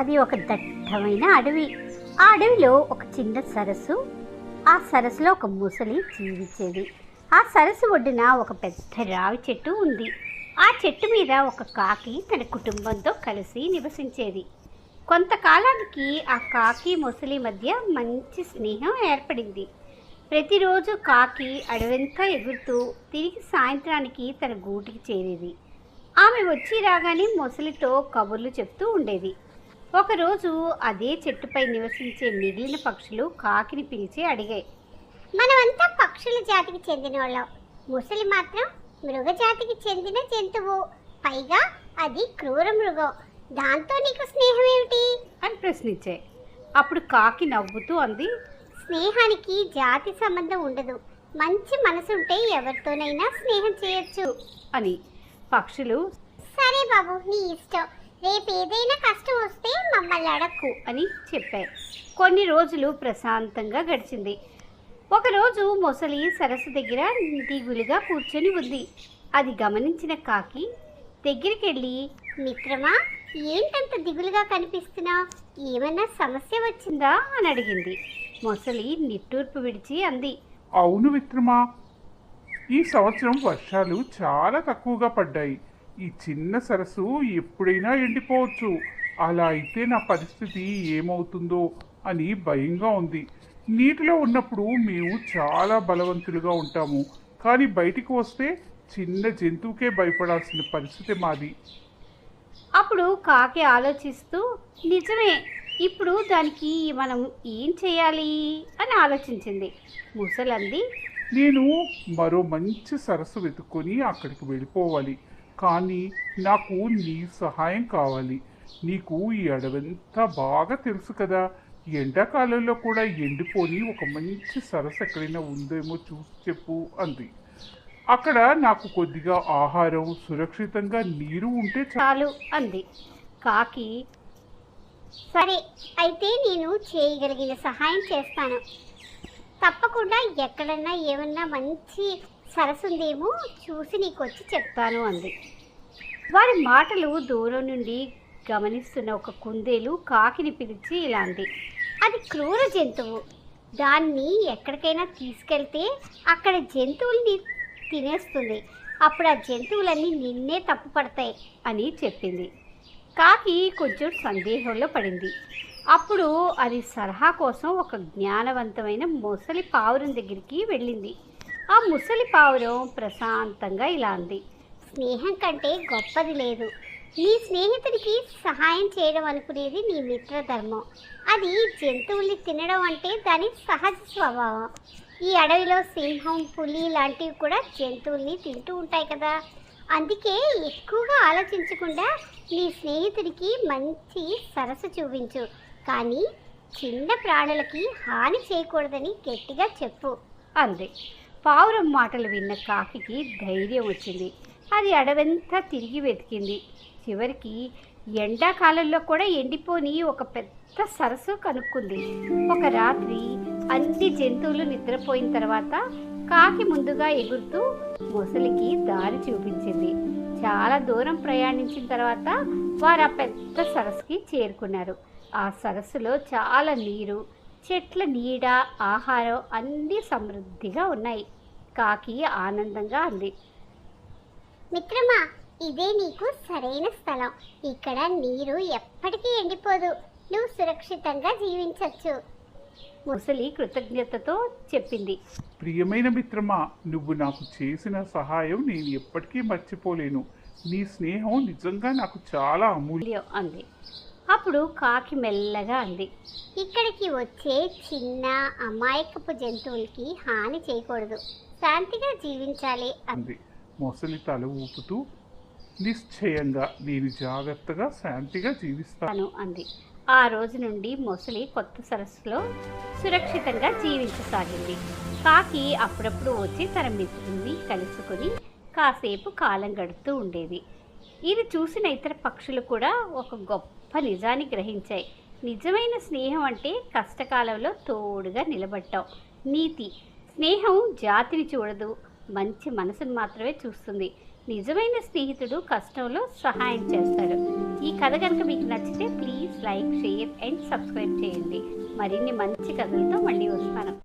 అది ఒక దట్టమైన అడవి. ఆ అడవిలో ఒక చిన్న సరస్సు. ఆ సరస్సులో ఒక ముసలి జీవించేది. ఆ సరస్సు ఒడ్డున ఒక పెద్ద రావి చెట్టు ఉంది. ఆ చెట్టు మీద ఒక కాకి తన కుటుంబంతో కలిసి నివసించేది. కొంతకాలానికి ఆ కాకి ముసలి మధ్య మంచి స్నేహం ఏర్పడింది. ప్రతిరోజు కాకి అడవంతా ఎగురుతూ తిరిగి సాయంత్రానికి తన గూటికి చేరేది. ఆమె వచ్చి రాగానే ముసలితో కబుర్లు చెప్తూ ఉండేది. ఒకరోజు అదే చెట్టుపై నివసించే మిగిలిన పక్షులు కాకిని పిలిచి అడిగాయి, మనమంతా పక్షుల జాతికి చెందిన వాళ్ళం, ముసలి మాత్రం మృగజాతికి చెందిన జంతువు, పైగా అది క్రూర మృగం, దాంతో నీకు స్నేహం ఏమిటి అని ప్రశ్నించాయి. అప్పుడు కాకి నవ్వుతూ అంది, స్నేహానికి జాతి సంబంధం ఉండదు, మంచి మనసుంటే ఎవరితోనైనా స్నేహం చేయొచ్చు అని. పక్షులు సరే బాబు నీ ఇష్టం, రేపు ఏదైనా కష్టం వస్తే మమ్మల్ని అడక్కు అని చెప్పాయి. కొన్ని రోజులు ప్రశాంతంగా గడిచింది. ఒకరోజు మొసలి సరస్సు దగ్గర దిగులుగా కూర్చొని ఉంది. అది గమనించిన కాకి దగ్గరికి వెళ్ళి, మిత్రమా ఏంటంత దిగులుగా కనిపిస్తున్నావు, ఏమన్నా సమస్య వచ్చిందా అని అడిగింది. మొసలి నిట్టూర్పు విడిచి అంది, అవును మిత్రమా, ఈ సంవత్సరం వర్షాలు చాలా తక్కువగా పడ్డాయి. ఈ చిన్న సరస్సు ఎప్పుడైనా ఎండిపోవచ్చు. అలా అయితే నా పరిస్థితి ఏమవుతుందో అని భయంగా ఉంది. నీటిలో ఉన్నప్పుడు మేము చాలా బలవంతులుగా ఉంటాము, కానీ బయటికి వస్తే చిన్న జంతువుకే భయపడాల్సిన పరిస్థితి మాది. అప్పుడు కాకి ఆలోచిస్తూ, నిజమే, ఇప్పుడు దానికి మనం ఏం చేయాలి అని ఆలోచించింది. ముసలంది, నేను మరో మంచి సరస్సు వెతుక్కొని అక్కడికి వెళ్ళిపోవాలి, కానీ నాకు నీ సహాయం కావాలి. నీకు ఈ అడవంతా బాగా తెలుసు కదా, ఎండాకాలంలో కూడా ఎండిపోని ఒక మంచి సరస్సు ఎక్కడైనా ఉందేమో చూసి చెప్పు అంది. అక్కడ నాకు కొద్దిగా ఆహారం, సురక్షితంగా నీరు ఉంటే చాలు అంది. కాకి సరే అయితే నేను చేయగలిగిన సహాయం చేస్తాను, తప్పకుండా ఎక్కడన్నా ఏమన్నా మంచి సరస్సు ఉందేమో చూసి నీకు వచ్చి చెప్తాను అంది. వారి మాటలు దూరం నుండి గమనిస్తున్న ఒక కుందేలు కాకిని పిలిచి ఇలా అంది, అది క్రూర జంతువు, దాన్ని ఎక్కడికైనా తీసుకెళ్తే అక్కడ జంతువుల్ని తినేస్తుంది, అప్పుడు ఆ జంతువులన్నీ నిన్నే తప్పు పడతాయి అని చెప్పింది. కాకి కొంచెం సందేహంలో పడింది. అప్పుడు అది సలహా కోసం ఒక జ్ఞానవంతమైన ముసలి పావురం దగ్గరికి వెళ్ళింది. ఆ ముసలి పావురం ప్రశాంతంగా ఇలా అంది, స్నేహం కంటే గొప్పది లేదు, నీ స్నేహితుడికి సహాయం చేయడం అనుకునేది నీ మిత్రధర్మం, అది జంతువుల్ని తినడం అంటే దాని సహజ స్వభావం. ఈ అడవిలో సింహం, పులి లాంటివి కూడా జంతువుల్ని తింటూ ఉంటాయి కదా, అందుకే ఎక్కువగా ఆలోచించకుండా నీ స్నేహితుడికి మంచి సరస్సు చూపించు, కానీ చిన్న ప్రాణులకి హాని చేయకూడదని గట్టిగా చెప్పు అంది. పావురం మాటలు విన్న కాకికి ధైర్యం వచ్చింది. అది అడవంతా తిరిగి వెతికింది. చివరికి ఎండాకాలంలో కూడా ఎండిపోని ఒక పెద్ద సరస్సు కనుక్కుంది. ఒక రాత్రి అన్ని జంతువులు నిద్రపోయిన తర్వాత కాకి ముందుగా ఎగురుతూ మొసలికి దారి చూపించింది. చాలా దూరం ప్రయాణించిన తర్వాత వారు ఆ పెద్ద సరస్సుకి చేరుకున్నారు. ఆ సరస్సులో చాలా నీరు, చెట్ల నీడ, ఆహారం అన్నీ సమృద్ధిగా ఉన్నాయి. కాకి ఆనందంగా అంది, మిత్రమా ఇదే నీకు సరైన స్థలం, ఇక్కడ నీరు ఎప్పటికీ ఎండిపోదు, నువ్వు సురక్షితంగా జీవించవచ్చు. ముసలి కృతజ్ఞతతో చెప్పింది, ప్రియమైన మిత్రమా, నువ్వు నాకు చేసిన సహాయం నేను ఎప్పటికీ మర్చిపోలేను. నీ స్నేహం నిజంగా నాకు చాలా అమూల్యం అంది. అప్పుడు కాకి మెల్లగా అంది, ఇక్కడికి వచ్చే చిన్న అమాయకపు జంతువులకి హాని చేయకూడదు, శాంతిగా జీవించాలి అంది. మొసలి తల ఊపుతూ, నిశ్చయంగా నేను జాగ్రత్తగా శాంతిగా జీవిస్తాను అంది. ఆ రోజు నుండి మొసలి కొత్త సరస్సులో సురక్షితంగా జీవించసాగింది. కాకి అప్పుడప్పుడు వచ్చి తన మిత్రుల్ని కలుసుకుని కాసేపు కాలం గడుపుతూ ఉండేది. ఇది చూసిన ఇతర పక్షులు కూడా ఒక గొప్ప నిజాన్ని గ్రహించాయి. నిజమైన స్నేహం అంటే కష్టకాలంలో తోడుగా నిలబడటం. నీతి: స్నేహం జాతిని చూడదు, మంచి మనసును మాత్రమే చూస్తుంది. నిజమైన స్నేహితుడు కష్టంలో సహాయం చేస్తాడు. ఈ కథ కనుక మీకు నచ్చితే please like, share and subscribe చేయండి. మరిన్ని మంచి కథలతో మళ్ళీ వస్తాను.